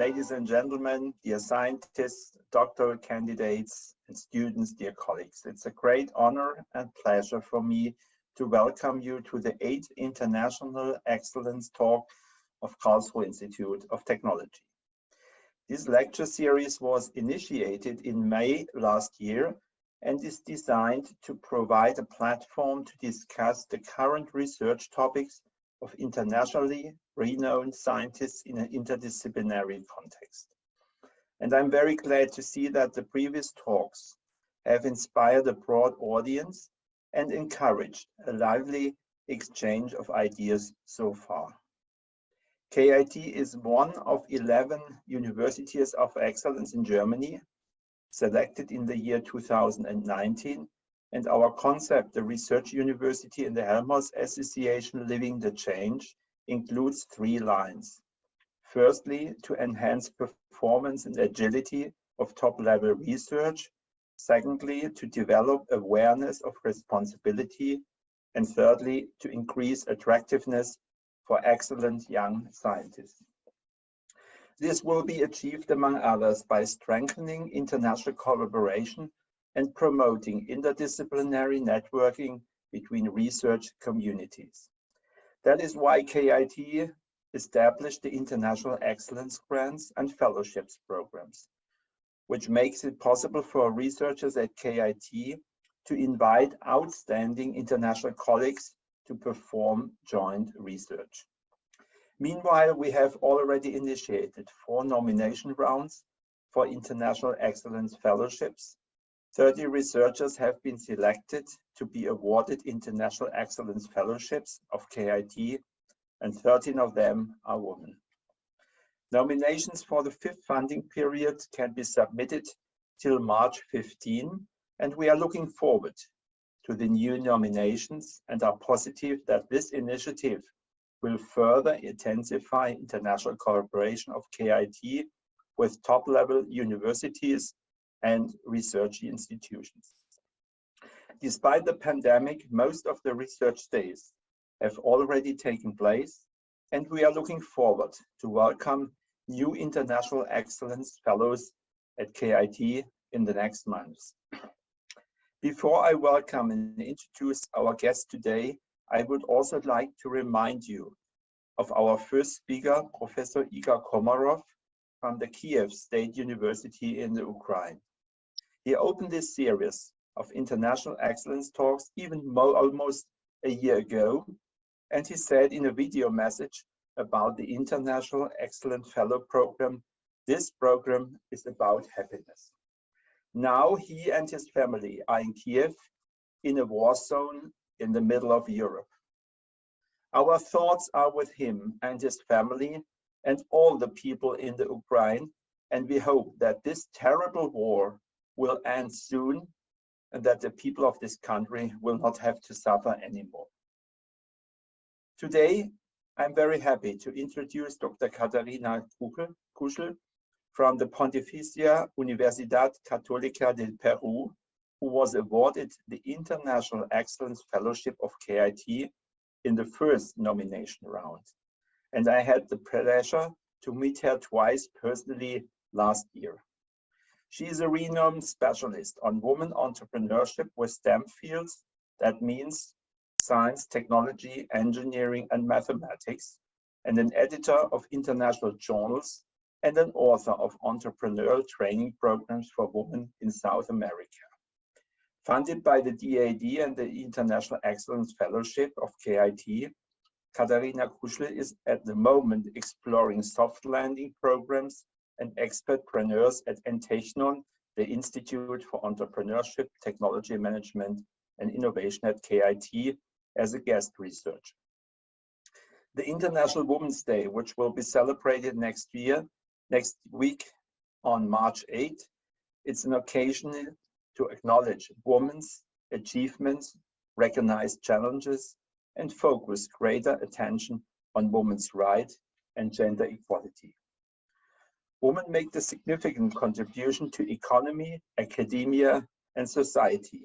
ladies and gentlemen, dear scientists, doctoral candidates, and students, dear colleagues. It's a great honor and pleasure for me to welcome you to the 8th International Excellence Talk of Karlsruhe Institute of Technology. This lecture series was initiated in May last year and is designed to provide a platform to discuss the current research topics of internationally renowned scientists in an interdisciplinary context. And I'm very glad to see that the previous talks have inspired a broad audience and encouraged a lively exchange of ideas so far. KIT is one of 11 universities of excellence in Germany, selected in the year 2019, and our concept, the Research University in the Helmholtz Association Living the Change, includes 3 lines. Firstly, to enhance performance and agility of top-level research. Secondly, to develop awareness of responsibility. And thirdly, to increase attractiveness for excellent young scientists. This will be achieved, among others, by strengthening international collaboration and promoting interdisciplinary networking between research communities. That is why KIT established the International Excellence Grants and Fellowships programs, which makes it possible for researchers at KIT to invite outstanding international colleagues to perform joint research. Meanwhile, we have already initiated 4 nomination rounds for International Excellence Fellowships. 30 researchers have been selected to be awarded International Excellence Fellowships of KIT, and 13 of them are women. Nominations for the 5th funding period can be submitted till March 15, and we are looking forward to the new nominations and are positive that this initiative will further intensify international collaboration of KIT with top-level universities and research institutions. Despite the pandemic, most of the research days have already taken place, and we are looking forward to welcome new international excellence fellows at KIT in the next months. Before I welcome and introduce our guest today, I would also like to remind you of our first speaker, Professor Igor Komarov from the Kiev State University in the Ukraine. He opened this series of international excellence talks almost a year ago, and he said in a video message about the International Excellent Fellow Program, this program is about happiness. Now he and his family are in Kiev, in a war zone in the middle of Europe. Our thoughts are with him and his family and all the people in the Ukraine, and we hope that this terrible war will end soon and that the people of this country will not have to suffer anymore. Today, I'm very happy to introduce Dr. Katherina Kuschel from the Pontificia Universidad Católica del Peru, who was awarded the International Excellence Fellowship of KIT in the first nomination round. And I had the pleasure to meet her twice personally last year. She is a renowned specialist on women entrepreneurship with STEM fields. That means science, technology, engineering, and mathematics, and an editor of international journals and an author of entrepreneurial training programs for women in South America. Funded by the DAAD and the International Excellence Fellowship of KIT, Katherina Kuschel is at the moment exploring soft landing programs and expatpreneurs at EnTechnon, the Institute for Entrepreneurship, Technology Management and Innovation at KIT, as a guest researcher. The International Women's Day, which will be celebrated next week on March 8, it's an occasion to acknowledge women's achievements, recognize challenges, and focus greater attention on women's rights and gender equality. Women make a significant contribution to economy, academia, and society,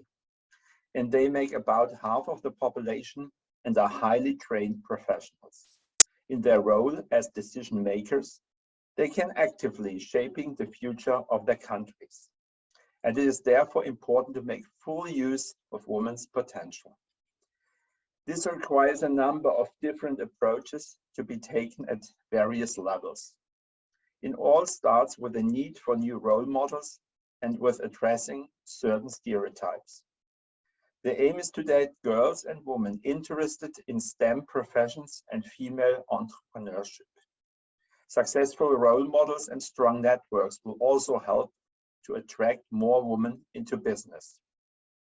and they make about half of the population and are highly trained professionals. In their role as decision makers, they can actively shaping the future of their countries. And it is therefore important to make full use of women's potential. This requires a number of different approaches to be taken at various levels. It all starts with the need for new role models and with addressing certain stereotypes. The aim is to date girls and women interested in STEM professions and female entrepreneurship. Successful role models and strong networks will also help to attract more women into business.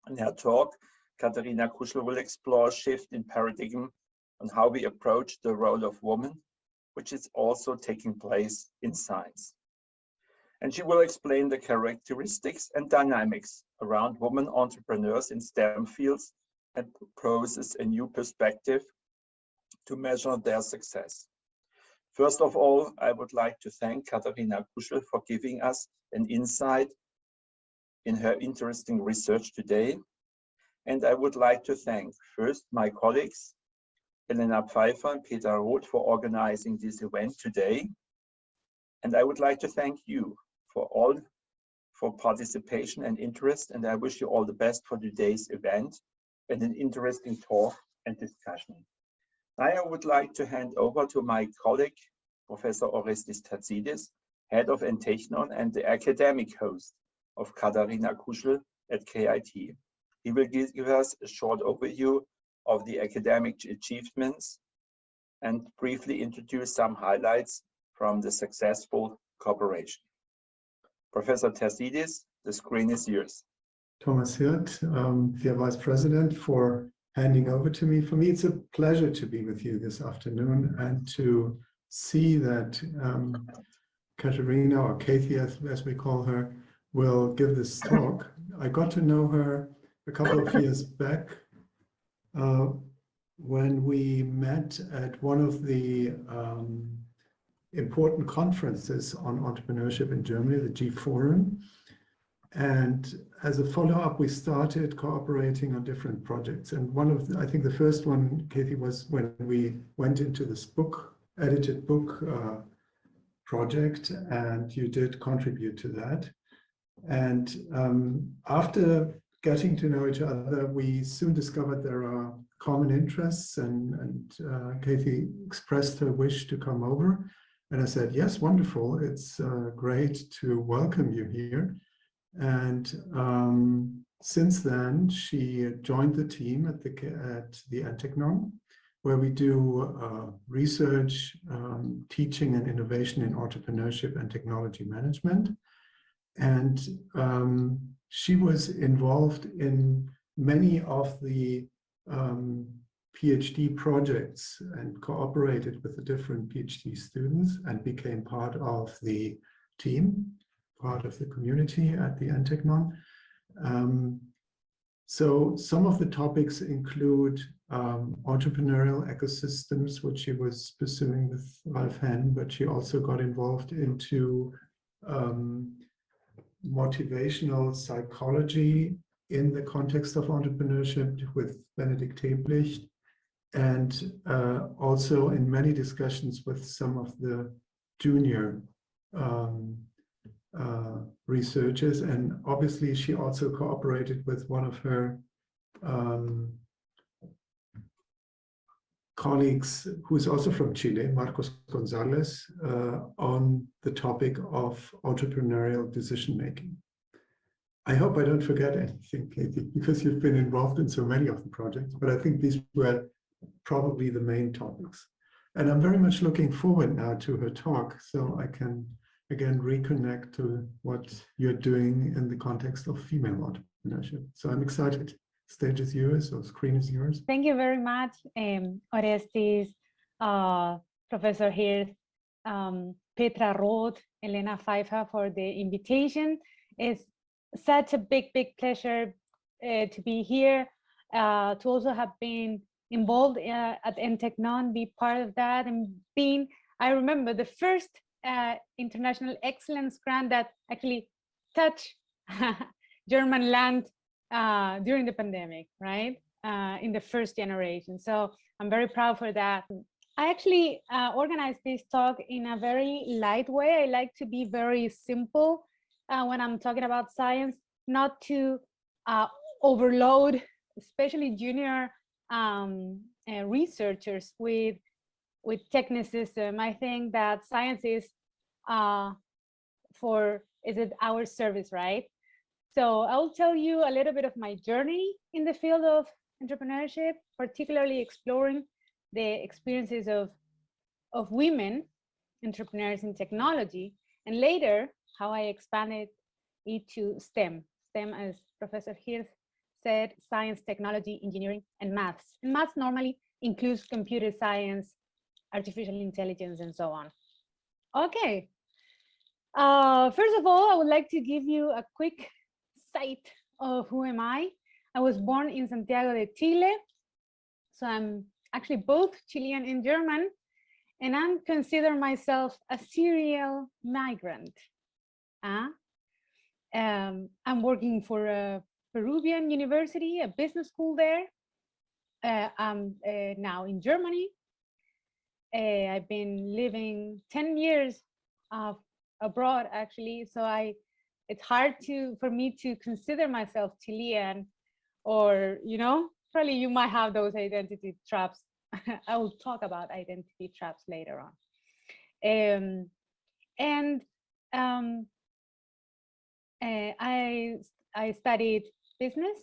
In her talk, Katherina Kuschel will explore a shift in paradigm on how we approach the role of women, which is also taking place in science. And she will explain the characteristics and dynamics around women entrepreneurs in STEM fields and proposes a new perspective to measure their success. First of all, I would like to thank Katherina Kuschel for giving us an insight in her interesting research today. And I would like to thank first my colleagues, Elena Pfeiffer and Peter Roth, for organizing this event today. And I would like to thank you for participation and interest. And I wish you all the best for today's event and an interesting talk and discussion. Now I would like to hand over to my colleague, Professor Orestes Tatsidis, head of EnTechnon and the academic host of Katherina Kuschel at KIT. He will give us a short overview of the academic achievements and briefly introduce some highlights from the successful cooperation. Professor Tatsidis, the screen is yours. Thomas Hirt, dear Vice President, for handing over to me. For me, it's a pleasure to be with you this afternoon and to see that Katherina, or Kathy as we call her, will give this talk. I got to know her a couple of years back when we met at one of the important conferences on entrepreneurship in Germany, the G Forum. And as a follow-up, we started cooperating on different projects. And one of I think the first one, Kathy, was when we went into this edited book project, and you did contribute to that. And after getting to know each other, we soon discovered there are common interests, and Kathy expressed her wish to come over. And I said, yes, wonderful. It's great to welcome you here. And since then, she joined the team at the EnTechnon, where we do research, teaching and innovation in entrepreneurship and technology management. And she was involved in many of the PhD projects and cooperated with the different PhD students and became part of the team, part of the community at the EnTechnon. So some of the topics include entrepreneurial ecosystems, which she was pursuing with Ralph Henn, but she also got involved into motivational psychology in the context of entrepreneurship with Benedikt Teblicht, and also in many discussions with some of the junior researchers. And obviously she also cooperated with one of her colleagues, who is also from Chile, Marcos Gonzalez, on the topic of entrepreneurial decision-making. I hope I don't forget anything, Katie, because you've been involved in so many of the projects, but I think these were probably the main topics. And I'm very much looking forward now to her talk, so I can again reconnect to what you're doing in the context of female entrepreneurship. So I'm excited. Stage is yours, or screen is yours. Thank you very much, Orestes, Professor Hirt, Petra Roth, Elena Pfeiffer, for the invitation. It's such a big pleasure to be here, to also have been involved at EnTechnon, be part of that, and being, I remember the first International Excellence Grant that actually touched German land during the pandemic, right? In the first generation. So I'm very proud for that. I actually organized this talk in a very light way. I like to be very simple when I'm talking about science, not to overload, especially junior researchers with technicism. I think that science is at our service, right? So I'll tell you a little bit of my journey in the field of entrepreneurship, particularly exploring the experiences of women entrepreneurs in technology, and later how I expanded it to STEM. STEM, as Professor Hirth said, science, technology, engineering, and maths. And maths normally includes computer science, artificial intelligence, and so on. Okay. First of all, I would like to give you a quick sight of who am I. I was born in Santiago de Chile, so I'm actually both Chilean and German, and I consider myself a serial migrant. I'm working for a Peruvian university, a business school there. I'm now in Germany. I've been living 10 years abroad, actually, so it's hard for me to consider myself Chilean, or, you know, probably you might have those identity traps. I will talk about identity traps later on. I studied business,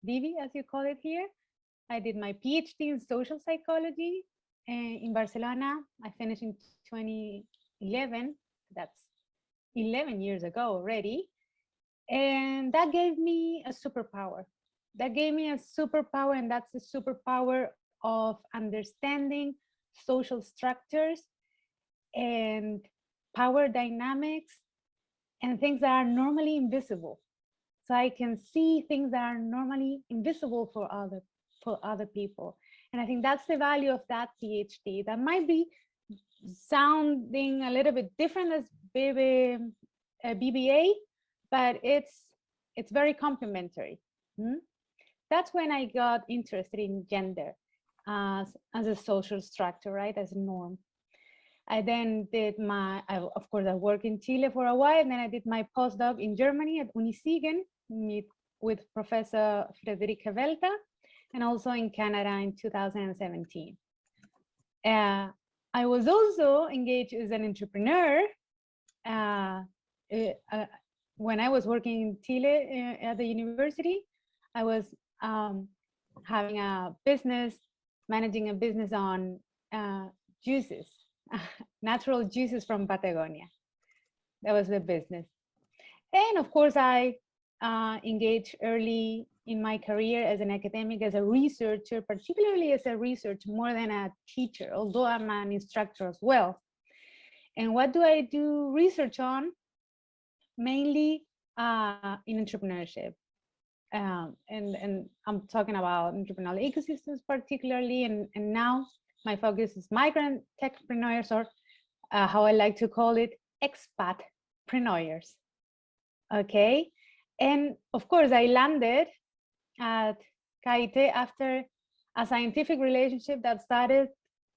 Vivi, as you call it here. I did my PhD in social psychology in Barcelona. I finished in 2011. That's 11 years ago already. And that gave me a superpower. And that's the superpower of understanding social structures and power dynamics and things that are normally invisible. So I can see things that are normally invisible for other people. And I think that's the value of that PhD. That might be sounding a little bit different as BBA, but it's very complementary. That's when I got interested in gender as a social structure, right, as a norm. I then did of course, I worked in Chile for a while, and then I did my postdoc in Germany at Unisigen with Professor Friederike Welter, and also in Canada in 2017. I was also engaged as an entrepreneur when I was working in Chile at the university. I was having a business, managing a business on juices, natural juices from Patagonia. That was the business. And of course, I engaged early in my career as an academic, as a researcher, particularly as a researcher more than a teacher, although I'm an instructor as well. And what do I do research on? Mainly in entrepreneurship. And I'm talking about entrepreneurial ecosystems particularly, and now my focus is migrant techpreneurs, or how I like to call it, expatpreneurs. Okay, and of course I landed at HighTech after a scientific relationship that started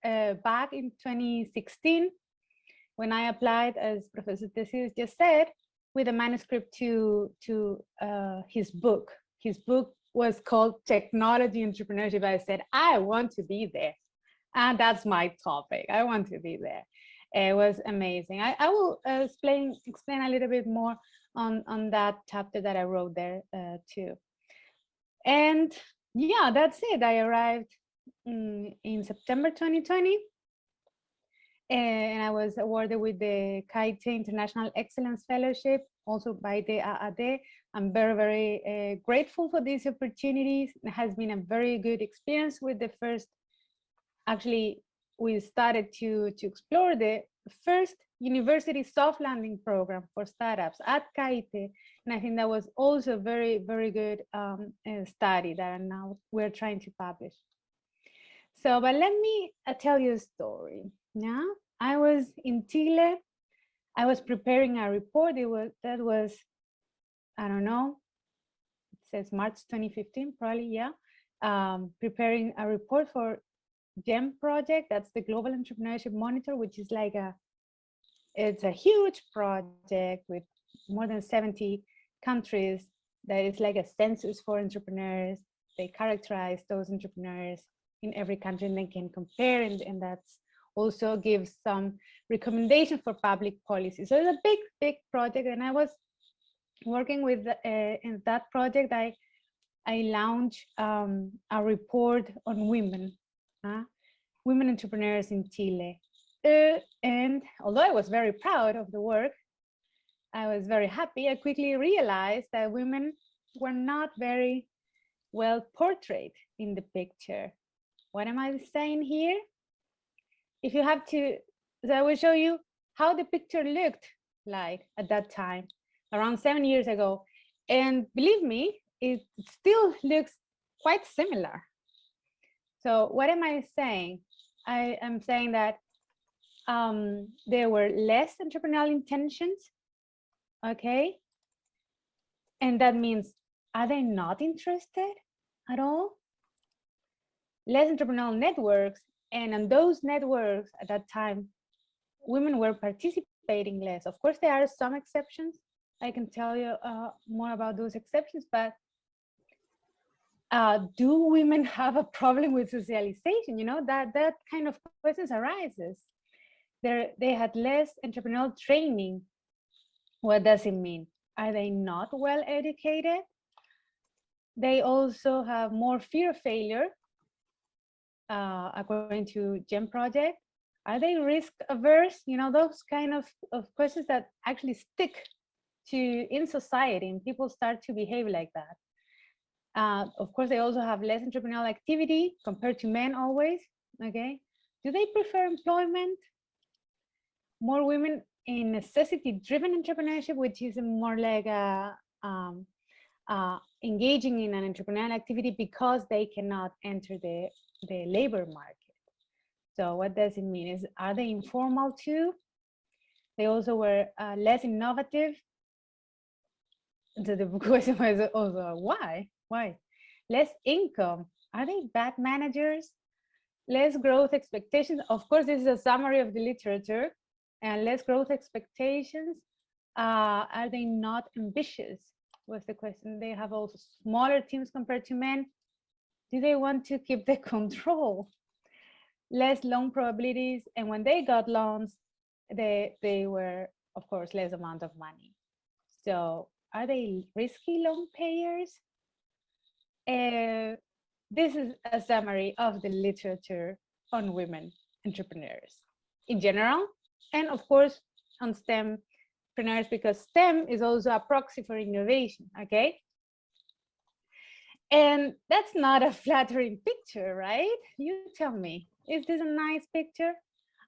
back in 2016 when I applied, as Professor Tessius just said, with a manuscript to his book. His book was called Technology Entrepreneurship. I said, I want to be there. And that's my topic. I want to be there. It was amazing. I will explain a little bit more on that chapter that I wrote there too. And yeah, that's it. I arrived in September 2020. And I was awarded with the HighTech International Excellence Fellowship, also by the DAAD. I'm very, very grateful for these opportunities. It has been a very good experience with the first, actually, we started to explore the first university soft landing program for startups at HighTech. And I think that was also a very, very good study that now we're trying to publish. So, but let me tell you a story. Yeah, I was in Chile. I was preparing a report. That was, I don't know, it says March 2015, probably, yeah. Preparing a report for GEM project. That's the Global Entrepreneurship Monitor, which is like it's a huge project with more than 70 countries. That is like a census for entrepreneurs. They characterize those entrepreneurs in every country, and they can compare, and that's also gives some recommendations for public policy. So it's a big project, and I was working with in that project. I launched a report on women entrepreneurs in Chile. And although I was very proud of the work, I was very happy. I quickly realized that women were not very well portrayed in the picture. What am I saying here? If you have to, so I will show you how the picture looked like at that time, around 7 years ago. And believe me, it still looks quite similar. So what am I saying? I am saying that there were less entrepreneurial intentions, okay? And that means, are they not interested at all? Less entrepreneurial networks, and on those networks at that time, women were participating less. Of course, there are some exceptions. I can tell you more about those exceptions, but do women have a problem with socialization? You know, that kind of questions arises. They had less entrepreneurial training. What does it mean? Are they not well educated? They also have more fear of failure, according to GEM project. Are they risk averse? You know, those kind of questions that actually stick to in society, and people start to behave like that. Of course, they also have less entrepreneurial activity compared to men always, okay? Do they prefer employment? More women in necessity-driven entrepreneurship, which is more like engaging in an entrepreneurial activity because they cannot enter the labor market. So what does it mean? Are they informal too? They also were less innovative. So the question was also, why? Why? Less income. Are they bad managers? Less growth expectations. Of course, this is a summary of the literature. And less growth expectations. Are they not ambitious? Was the question. They have also smaller teams compared to men. Do they want to keep the control? Less loan probabilities. And when they got loans, they were, of course, less amount of money. So are they risky loan payers? This is a summary of the literature on women entrepreneurs in general, and of course on STEMpreneurs, because STEM is also a proxy for innovation, okay? And that's not a flattering picture, right? You tell me, is this a nice picture?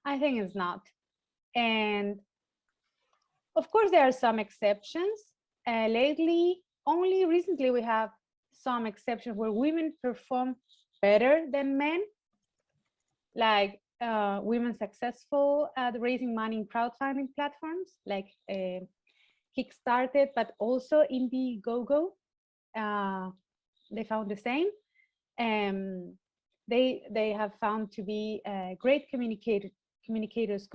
I think it's not. And of course, there are some exceptions. Lately, only recently, we have some exceptions where women perform better than men, like women successful at raising money in crowdfunding platforms like Kickstarted, but also Indiegogo. They found the same. They have found to be great communicators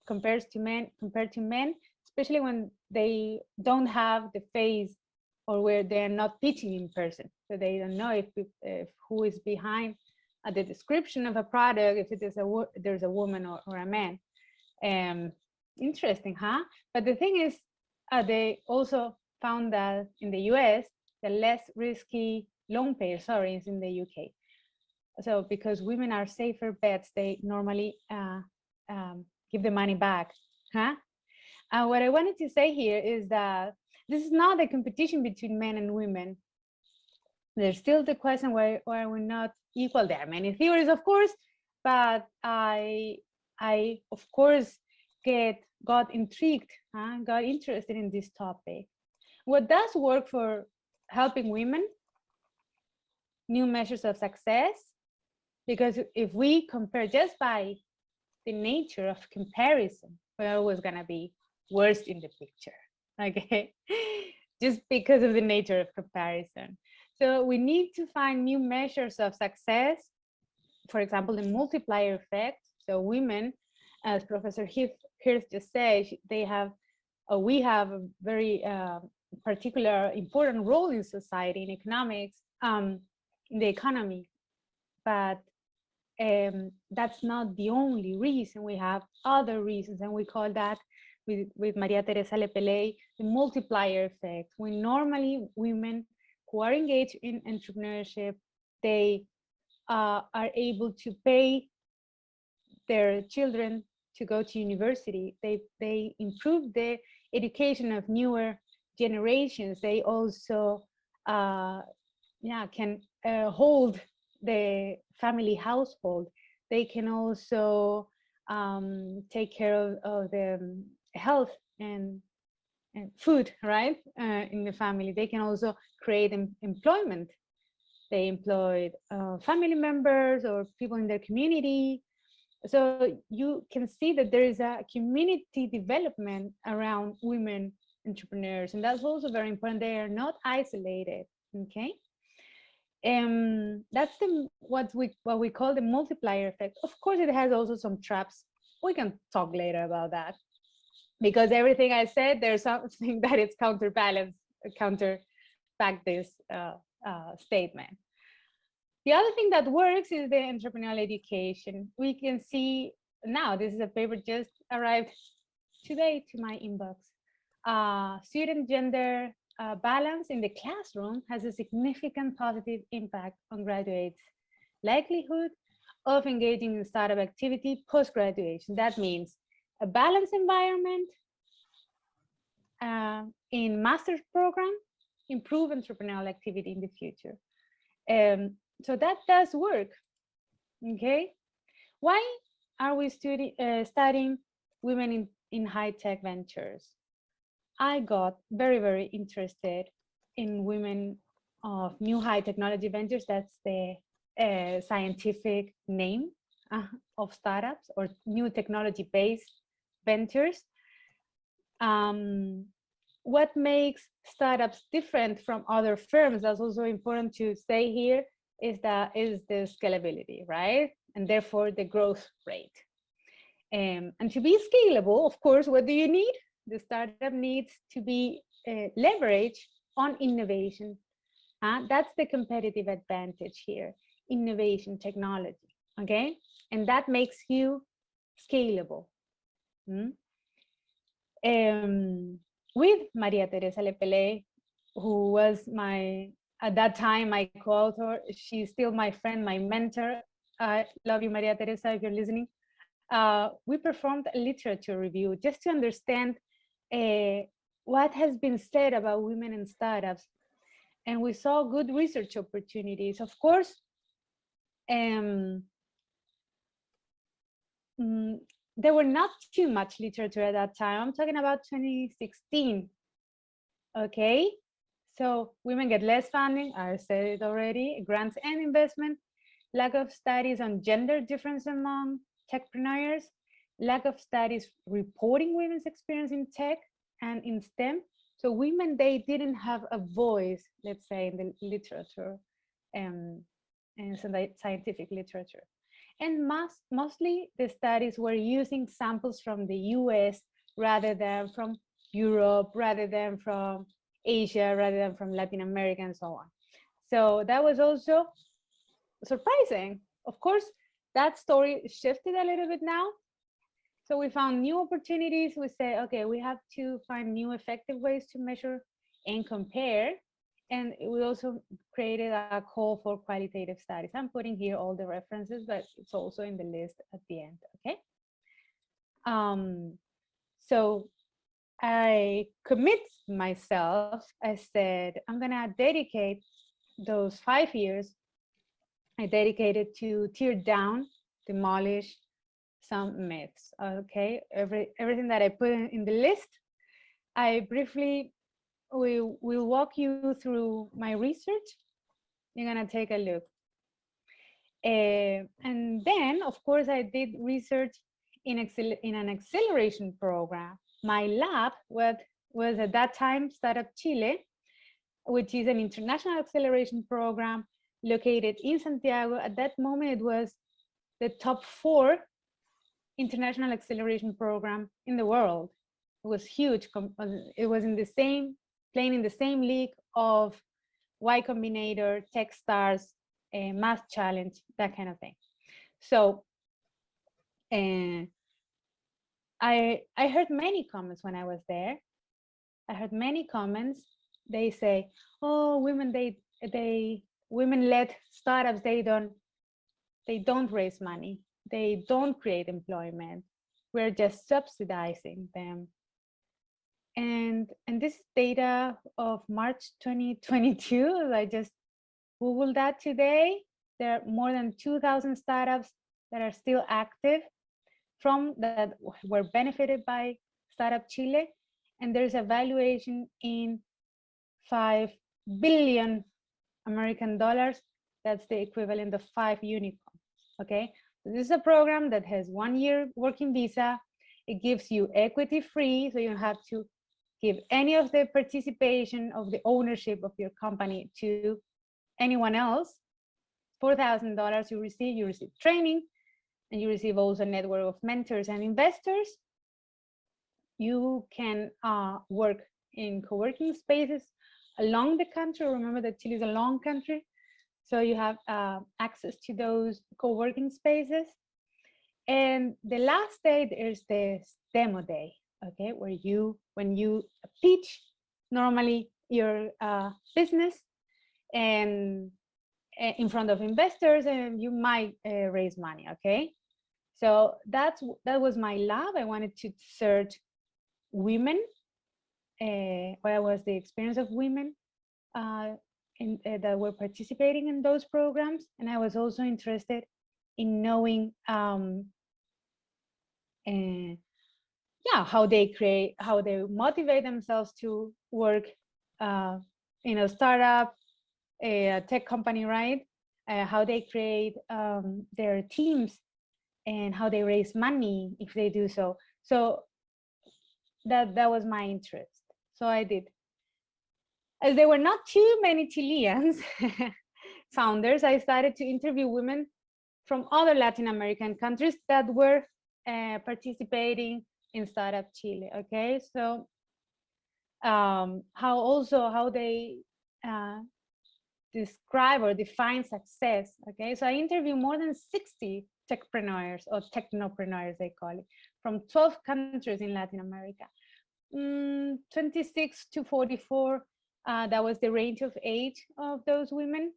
compared to men, especially when they don't have the face or where they're not pitching in person. So they don't know if who is behind the description of a product, if it is there's a woman or a man. Interesting, huh? But the thing is, they also found that in the US, the less risky loan payer, is in the UK. So because women are safer bets, they normally give the money back, huh? What I wanted to say here is that this is not a competition between men and women. There's still the question why we're not equal. There are many theories, of course, but I of course got intrigued, got interested in this topic. What does work for helping women? New measures of success. Because if we compare just by the nature of comparison, we're always gonna be worst in the picture, okay? Just because of the nature of comparison. So we need to find new measures of success for example, the multiplier effect. So women, as Professor Hirsch just said, they have, we have a very particular important role in society, in economics, in the economy. But that's not the only reason. We have other reasons, and we call that, with Maria Teresa Lepeley, the multiplier effect. When normally women who are engaged in entrepreneurship, they are able to pay their children to go to university. They improve the education of newer generations. They also can hold the family household. They can also take care of the health and food, right, in the family. They can also create employment. They employed family members or people in their community. So you can see that there is a community development around women entrepreneurs, and that's also very important. They are not isolated. Okay. That's what we call the multiplier effect. Of course, it has also some traps. We can talk later about that, because everything I said, there's something that is counterback this statement. The other thing that works is the entrepreneurial education. We can see now, this is a paper just arrived today to my inbox. Student gender balance in the classroom has a significant positive impact on graduates' likelihood of engaging in startup activity post-graduation. That means a balanced environment in master's program, improve entrepreneurial activity in the future. So that does work. Okay, why are we studying women in high-tech ventures? I got very, very interested in women of new high technology ventures. That's the scientific name of startups, or new technology-based ventures. What makes startups different from other firms, that's also important to say here, is the scalability, right? And therefore the growth rate. And to be scalable, of course, what do you need? The startup needs to be leveraged on innovation. That's the competitive advantage here, innovation, technology, okay? And that makes you scalable. With Maria Teresa Lepeley, who was at that time, my co-author, she's still my friend, my mentor. I love you, Maria Teresa, if you're listening. We performed a literature review just to understand what has been said about women in startups. And we saw good research opportunities. Of course, there were not too much literature at that time. I'm talking about 2016. Okay, so women get less funding, I said it already, grants and investment, lack of studies on gender difference among techpreneurs, lack of studies reporting women's experience in tech and in STEM. So women, they didn't have a voice, let's say, in the literature and scientific literature. And mostly the studies were using samples from the US rather than from Europe, rather than from Asia, rather than from Latin America, and so on. So that was also surprising. Of course, that story shifted a little bit now. So we found new opportunities. We say, okay, we have to find new effective ways to measure and compare. And we also created a call for qualitative studies. I'm putting here all the references, but it's also in the list at the end, okay? So I commit myself. I said, I'm gonna dedicate those 5 years, I dedicated to tear down, demolish some myths, okay? Everything that I put in the list, I briefly will walk you through my research. You're gonna take a look. And then, of course, I did research in an acceleration program. My lab was at that time Startup Chile, which is an international acceleration program located in Santiago. At that moment, it was the top 4 international acceleration program in the world. It was huge. It was in the same, playing in the same league of Y Combinator, Techstars, Math Challenge, that kind of thing. So I heard many comments when I was there. I heard many comments. They say, "Oh, women-led startups, they don't raise money. They don't create employment. We're just subsidizing them." And this data of March 2022, I just Googled that today. There are more than 2,000 startups that are still active that were benefited by Startup Chile. And there's a valuation in $5 billion American dollars. That's the equivalent of 5 unicorns, okay? So this is a program that has 1 year working visa. It gives you equity free, so you don't have to give any of the participation of the ownership of your company to anyone else. $4,000 you receive training, and you receive also a network of mentors and investors. You can work in co-working spaces along the country. Remember that Chile is a long country, so you have access to those co-working spaces. And the last day, there's this demo day, okay, where when you pitch normally your business and in front of investors, and you might raise money, okay? So that was my lab. I wanted to search women, what was the experience of women that were participating in those programs. And I was also interested in knowing how they motivate themselves to work in a startup, a tech company, right? How they create their teams and how they raise money if they do so. So that was my interest. So I did. As there were not too many Chileans founders, I started to interview women from other Latin American countries that were participating in Startup Chile, okay? So how they describe or define success, okay? So I interviewed more than 60 techpreneurs or technopreneurs, they call it, from 12 countries in Latin America. 26 to 44, that was the range of age of those women.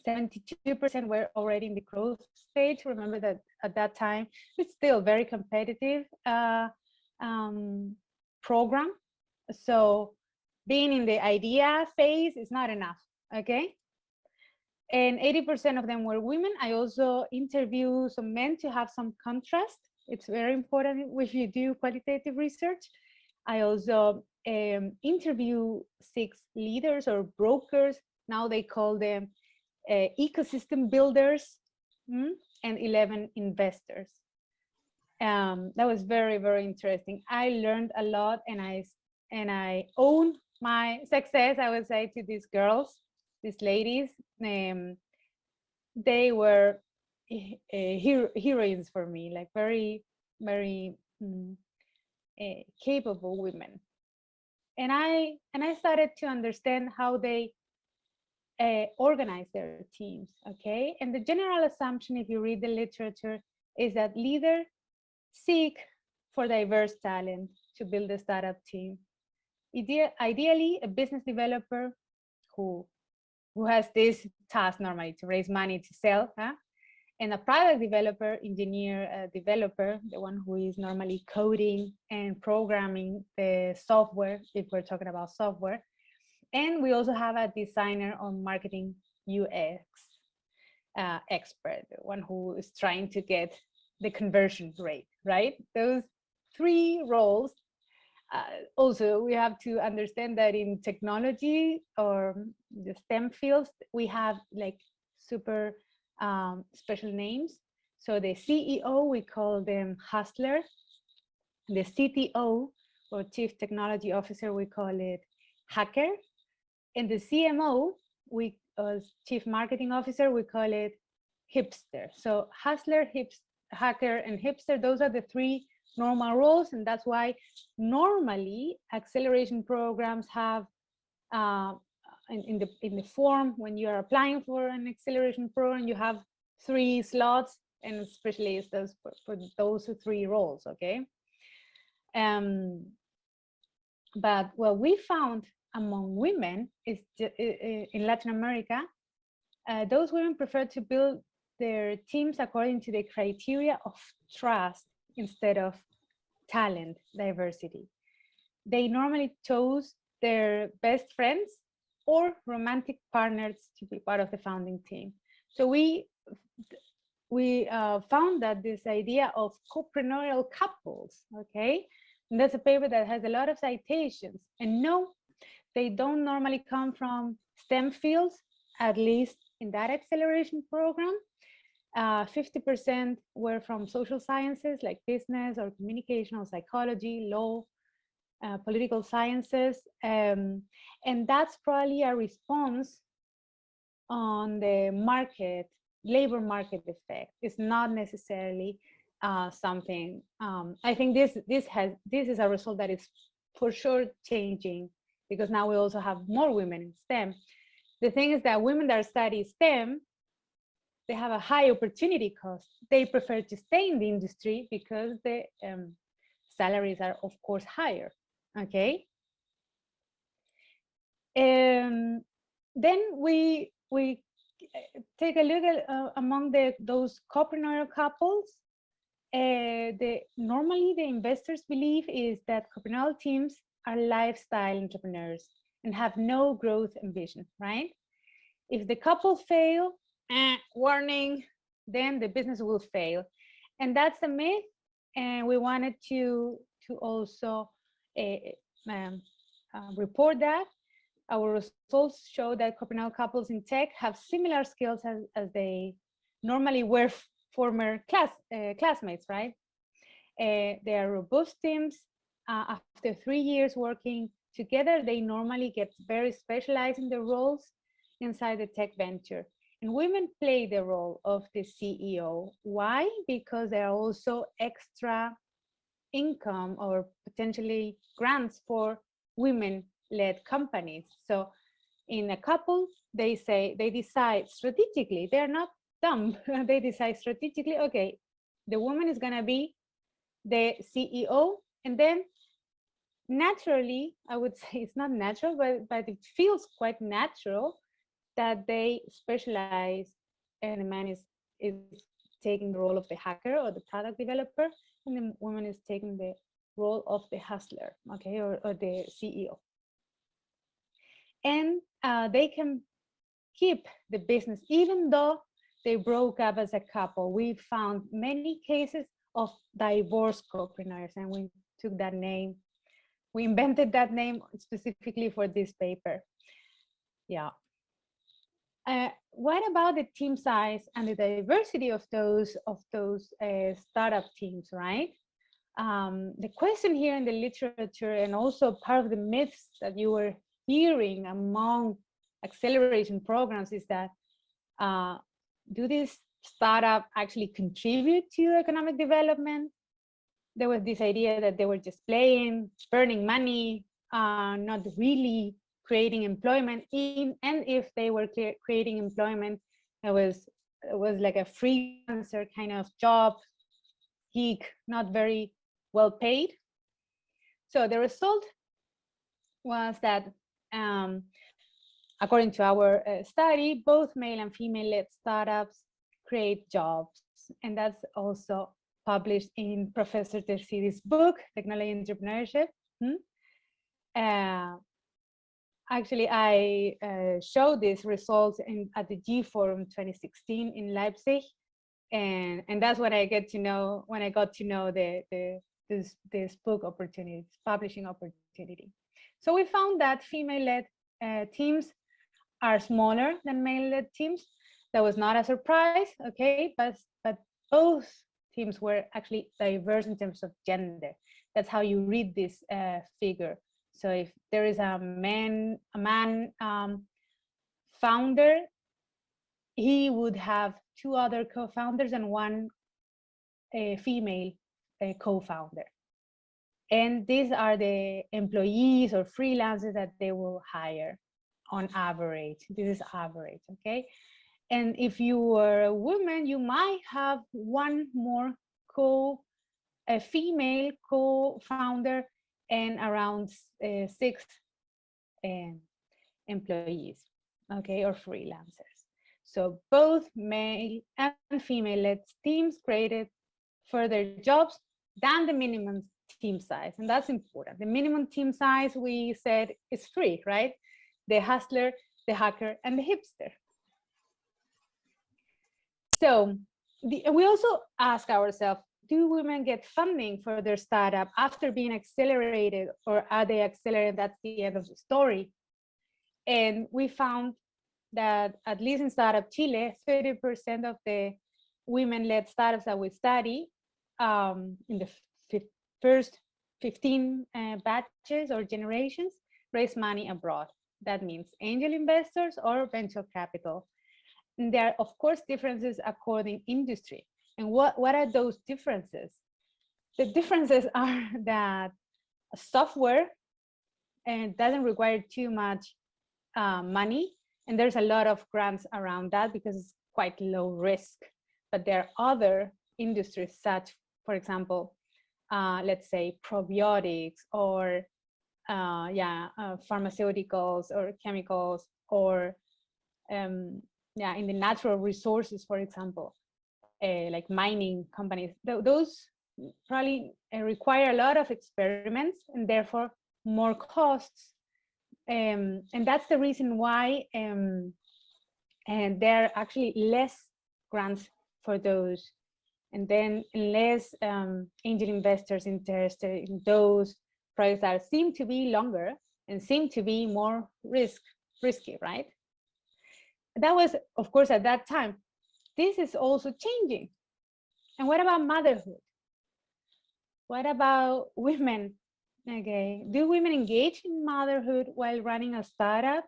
72% were already in the growth stage. Remember that at that time, it's still very competitive program. So being in the idea phase is not enough, okay? And 80% of them were women. I also interview some men to have some contrast. It's very important if you do qualitative research. I also interview 6 leaders or brokers. Now they call them ecosystem builders, and 11 investors. That was very, very interesting. I learned a lot, and I own my success, I would say, to these girls, these ladies. They were heroines for me, like very, very capable women. And I started to understand how they organize their teams, okay? And the general assumption, if you read the literature, is that leaders seek for diverse talent to build a startup team. Ideally, a business developer who has this task normally to raise money to sell, and a product developer, engineer, developer, the one who is normally coding and programming the software, if we're talking about software. And we also have a designer or marketing UX expert, the one who is trying to get the conversion rate, right? Those 3 roles. Also, we have to understand that in technology or the STEM fields, we have like super special names. So the CEO, we call them hustler. The CTO, or Chief Technology Officer, we call it hacker. And the CMO, Chief Marketing Officer, we call it hipster. So hustler, hacker, and hipster, those are the three normal roles, and that's why normally acceleration programs have in the form when you are applying for an acceleration program, you have 3 slots, and especially it's those for those 3 roles, okay? But what we found among women is in Latin America, those women prefer to build their teams according to the criteria of trust instead of talent diversity. They normally chose their best friends or romantic partners to be part of the founding team. So we found that this idea of co-preneurial couples, okay, and that's a paper that has a lot of citations, and no, they don't normally come from STEM fields, at least in that acceleration program. 50% were from social sciences like business or communication or psychology, law, political sciences, and that's probably a response on the labor market effect. It's not necessarily something. I think this is a result that is for sure changing, because now we also have more women in STEM. The thing is that women that study STEM, they have a high opportunity cost. They prefer to stay in the industry because the salaries are, of course, higher. Okay. Then we take a look at among those co-preneurial couples. Normally the investors' belief is that co-preneurial teams are lifestyle entrepreneurs and have no growth ambition, right? If the couple fail, warning, then the business will fail. And that's a myth. And we wanted to also report that. Our results show that co-preneurial couples in tech have similar skills as they normally were former classmates, right? They are robust teams. After 3 years working together, they normally get very specialized in their roles inside the tech venture. And women play the role of the CEO. Why? Because there are also extra income or potentially grants for women-led companies. So in a couple, they decide strategically, they're not dumb, they decide strategically, okay, the woman is gonna be the CEO, and then naturally, I would say it's not natural, but it feels quite natural that they specialize, and the man is taking the role of the hacker or the product developer, and the woman is taking the role of the hustler, okay, or the CEO. And they can keep the business even though they broke up as a couple. We found many cases of divorce co-preneurials, and we took that name. We invented that name specifically for this paper. Yeah. What about the team size and the diversity of those startup teams, right? The question here in the literature, and also part of the myths that you were hearing among acceleration programs, is that do these startups actually contribute to economic development? There was this idea that they were just playing, burning money, not really creating employment. And if they were creating employment, it was like a freelancer kind of job, gig, not very well paid. So the result was that, according to our study, both male and female-led startups create jobs, and that's also published in Professor Tersidi's book, Technology and Entrepreneurship. Actually, I showed these results at the G Forum 2016 in Leipzig, and that's when I got to know this book opportunity, publishing opportunity. So we found that female-led teams are smaller than male-led teams. That was not a surprise, okay, but both teams were actually diverse in terms of gender. That's how you read this figure. So if there is a man founder, he would have 2 other co-founders and 1 female co-founder. And these are the employees or freelancers that they will hire on average. This is average, okay? And if you were a woman, you might have 1 more a female co-founder and around 6 employees, okay, or freelancers. So both male and female-led teams created further jobs than the minimum team size, and that's important. The minimum team size, we said, is 3, right? The hustler, the hacker, and the hipster. So we also ask ourselves, do women get funding for their startup after being accelerated, or are they accelerated? That's the end of the story. And we found that, at least in Startup Chile, 30% of the women-led startups that we study in the first 15 batches or generations raise money abroad. That means angel investors or venture capital. And there are, of course, differences according industry. And what are those differences? The differences are that software doesn't require too much money, and there's a lot of grants around that because it's quite low risk. But there are other industries, such, for example, let's say probiotics, or pharmaceuticals or chemicals, or in the natural resources, for example, like mining companies. Those probably require a lot of experiments and therefore more costs. And that's the reason why and there are actually less grants for those, and then less angel investors interested in those projects that seem to be longer and seem to be more risky, right? That was, of course, at that time. This is also changing. And what about motherhood? What about women? Okay, do women engage in motherhood while running a startup?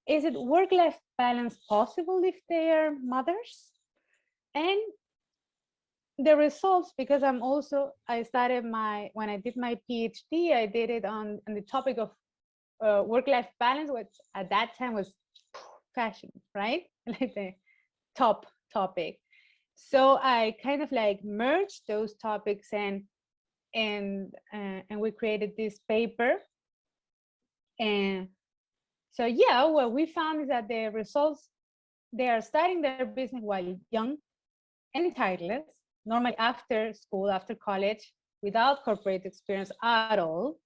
Is it work-life balance possible if they are mothers? And the results, because I started when I did my PhD, I did it on the topic of work-life balance, which at that time was fashion, right? Like the top topic. So I kind of like merged those topics, and we created this paper. And so what we found is that the results, they are starting their business while young and childless, normally after school, after college, without corporate experience at all.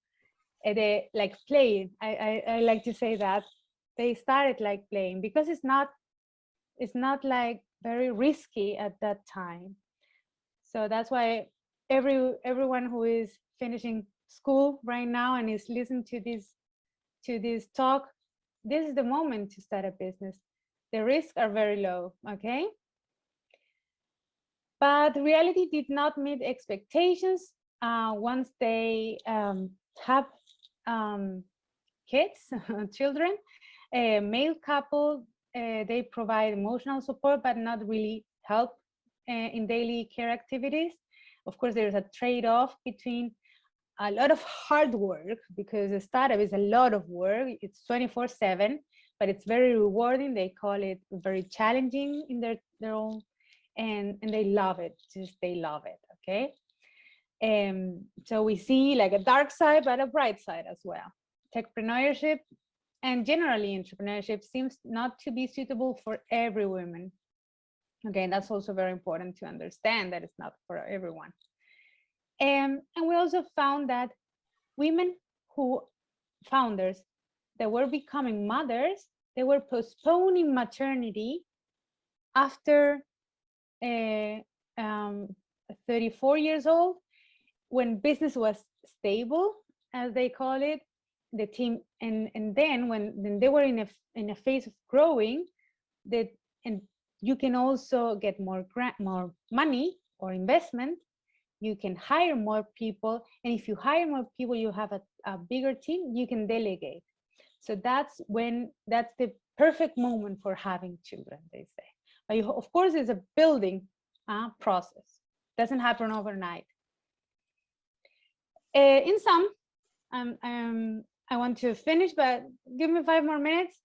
And they like playing. I like to say that they started like playing, because it's not like very risky at that time. So that's why everyone who is finishing school right now and is listening to this talk, this is the moment to start a business. The risks are very low, okay? But reality did not meet expectations. Once they have kids, children, a male couple, they provide emotional support, but not really help in daily care activities. Of course, there's a trade-off between a lot of hard work, because a startup is a lot of work. It's 24/7, but it's very rewarding. They call it very challenging in their own, and they love it. They love it, okay? So we see like a dark side, but a bright side as well. Techpreneurship and generally entrepreneurship seems not to be suitable for every woman. Okay, that's also very important to understand, that it's not for everyone. And we also found that women founders that were becoming mothers, they were postponing maternity after 34 years old, when business was stable, as they call it, the team, and then when they were in a phase of growing, and you can also get more money or investment. You can hire more people, and if you hire more people, you have a bigger team. You can delegate. So that's the perfect moment for having children, they say. But of course, it's a building process. Doesn't happen overnight. In sum, I want to finish, but give me 5 more minutes.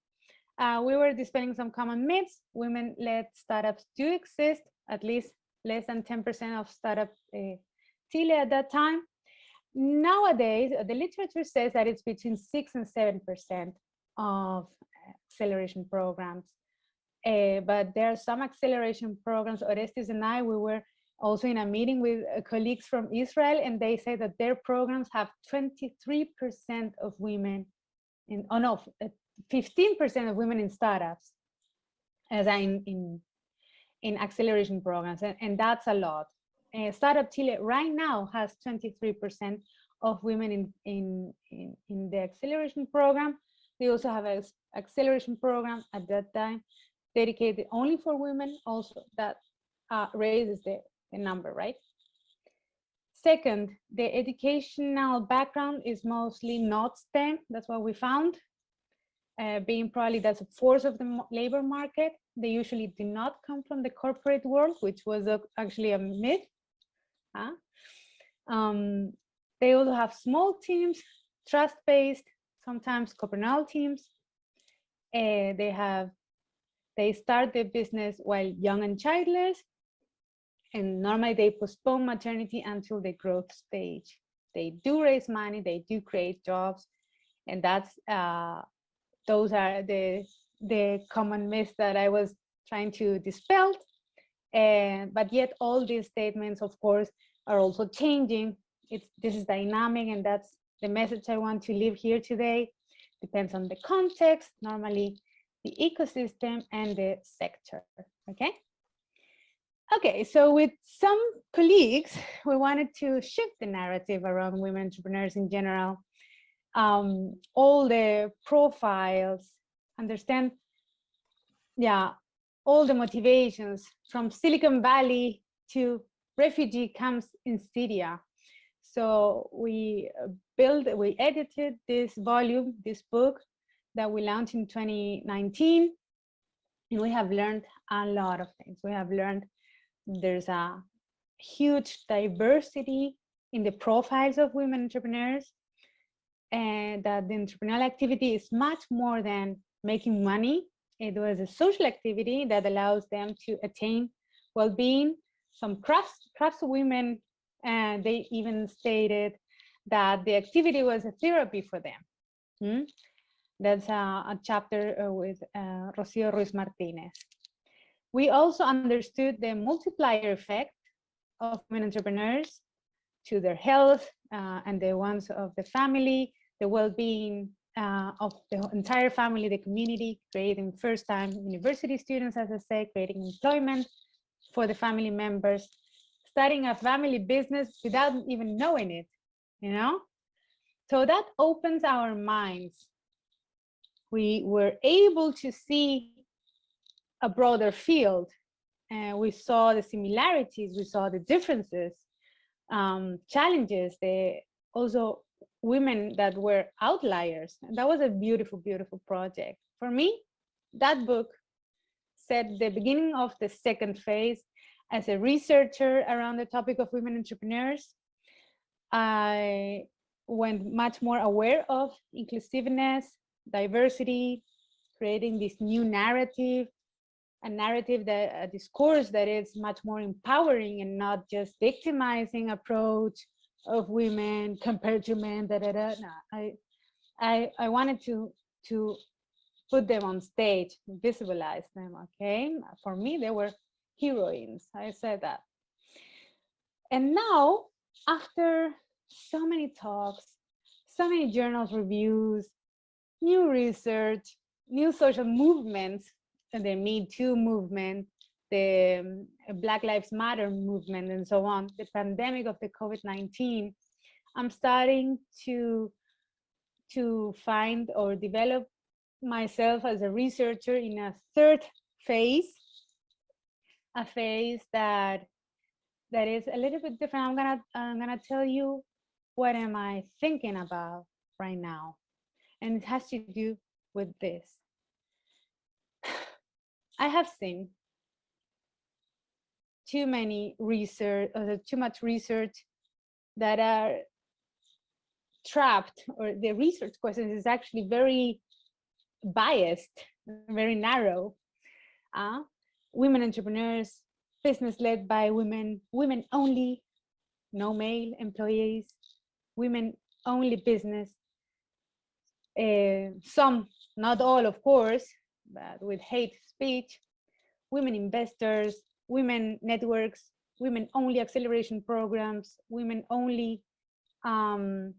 We were dispelling some common myths. Women-led startups do exist, at least less than 10% of startup Chile at that time. Nowadays, the literature says that it's between 6 and 7% of acceleration programs. But there are some acceleration programs. Orestes and I, we were also in a meeting with colleagues from Israel, and they say that their programs have 23% of women in, 15% of women in startups as in acceleration programs, and that's a lot. Startup Chile right now has 23% of women in the acceleration program. They also have an acceleration program at that time dedicated only for women. Also, that raises the number, right? Second, the educational background is mostly not STEM. That's what we found. Being probably that's a force of the labor market. They usually do not come from the corporate world, which was actually a myth. They also have small teams, trust-based, sometimes entrepreneurial teams. They start their business while young and childless, and normally they postpone maternity until the growth stage. They do raise money, they do create jobs, and that's those are the common myths that I was trying to dispel. But yet all these statements, of course, are also changing. This is dynamic, and that's the message I want to leave here today. Depends on the context, normally the ecosystem and the sector, okay? Okay, so with some colleagues, we wanted to shift the narrative around women entrepreneurs in general. All the profiles, understand, all the motivations from Silicon Valley to refugee camps in Syria. So we edited this volume, this book that we launched in 2019, and we have learned a lot of things. We have learned there's a huge diversity in the profiles of women entrepreneurs, and that the entrepreneurial activity is much more than making money. It was a social activity that allows them to attain well-being. Some crafts women, and they even stated that the activity was a therapy for them. That's a chapter with Rocio Ruiz Martinez. We also understood the multiplier effect of women entrepreneurs to their health and the ones of the family, the well-being of the entire family, the community, creating first-time university students, as I say, creating employment for the family members, starting a family business without even knowing it, you know? So that opens our minds. We were able to see a broader field, and we saw the similarities, we saw the differences, challenges, also women that were outliers. And that was a beautiful, beautiful project. For me, that book set the beginning of the second phase. As a researcher around the topic of women entrepreneurs, I went much more aware of inclusiveness, diversity, creating this new narrative, a discourse that is much more empowering and not just victimizing approach of women compared to men. No, I wanted to put them on stage, visualize them. Okay, for me they were heroines. I said that. And now, after so many talks, so many journals reviews, new research, new social movements, and the Me Too movement, the Black Lives Matter movement, and so on, the pandemic of the COVID-19, I'm starting to find or develop myself as a researcher in a third phase, a phase that is a little bit different. I'm gonna tell you what am I thinking about right now, and it has to do with this. I have seen too many research, or too much research that are trapped, or the research questions is actually very biased, very narrow. Women entrepreneurs, business led by women, women only, no male employees, women only business. Some, not all, of course, but with hate speech, women investors, women networks, women only acceleration programs, women only, or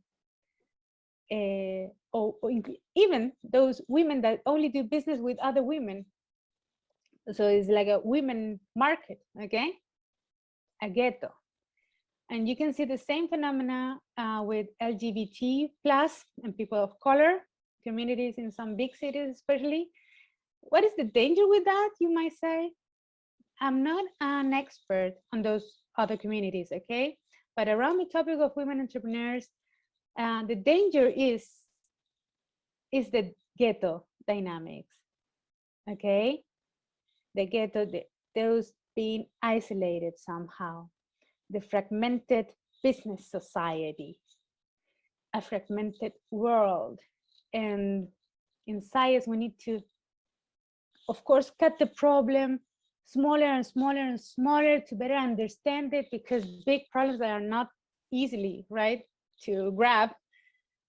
even those women that only do business with other women. So it's like a women market, okay? A ghetto. And you can see the same phenomena with LGBT plus and people of color communities in some big cities, especially. What is the danger with that, you might say? I'm not an expert on those other communities, okay? But around the topic of women entrepreneurs, the danger is the ghetto dynamics, okay? The ghetto, those being isolated somehow, the fragmented business society, a fragmented world. And in science, we need to, of course, cut the problem smaller and smaller and smaller to better understand it, because big problems are not easily, right, to grab.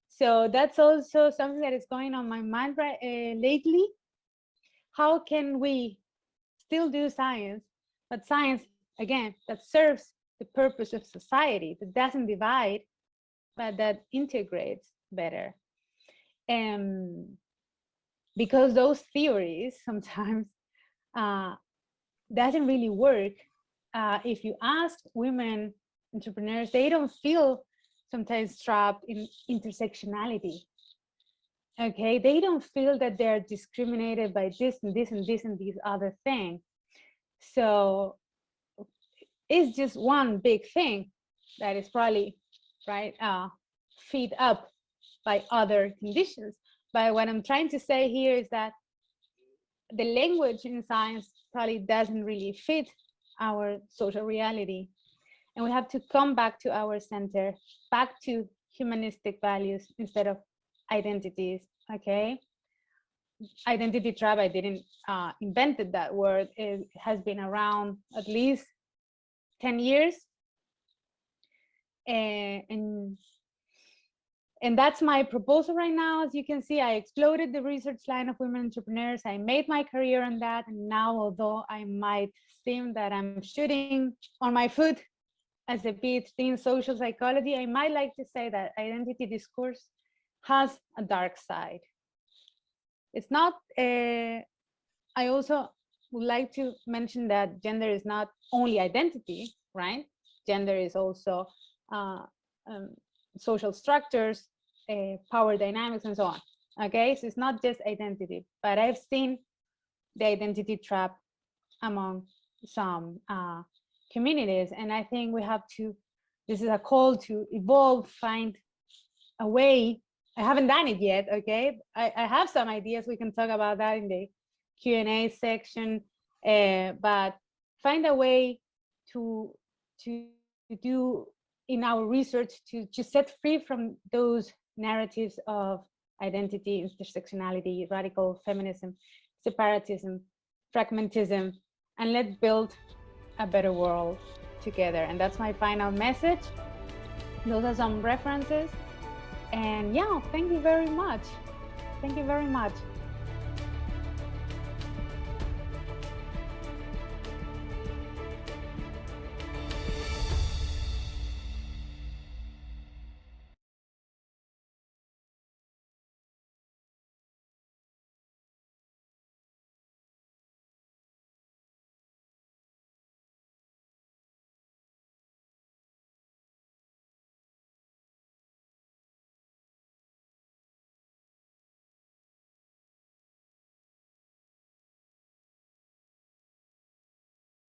So that's also something that is going on my mind lately. How can we still do science, but science, again, that serves the purpose of society, that doesn't divide, but that integrates better? Because those theories sometimes doesn't really work. If you ask women entrepreneurs, they don't feel sometimes trapped in intersectionality. Okay, they don't feel that they're discriminated by this and this and this and this other thing. So it's just one big thing that is probably, right, feed up by other conditions. But what I'm trying to say here is that the language in science probably doesn't really fit our social reality. And we have to come back to our center, back to humanistic values instead of identities, okay? Identity trap, I didn't invented that word. It has been around at least 10 years. And that's my proposal right now. As you can see, I exploded the research line of women entrepreneurs. I made my career on that. And now, although I might seem that I'm shooting on my foot as a PhD in social psychology, I might like to say that identity discourse has a dark side. It's not, I also would like to mention that gender is not only identity, right? Gender is also social structures, power dynamics, and so on. Okay, so it's not just identity, but I've seen the identity trap among some communities, and I think we have to, this is a call to evolve, find a way. I haven't done it yet, okay? I have some ideas, we can talk about that in the Q&A section, but find a way to do in our research to set free from those narratives of identity, intersectionality, radical feminism, separatism, fragmentism, and let's build a better world together. And that's my final message. Those are some references. And yeah, thank you very much. Thank you very much.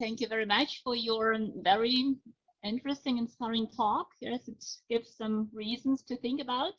Thank you very much for your very interesting, inspiring talk. Yes, it gives some reasons to think about.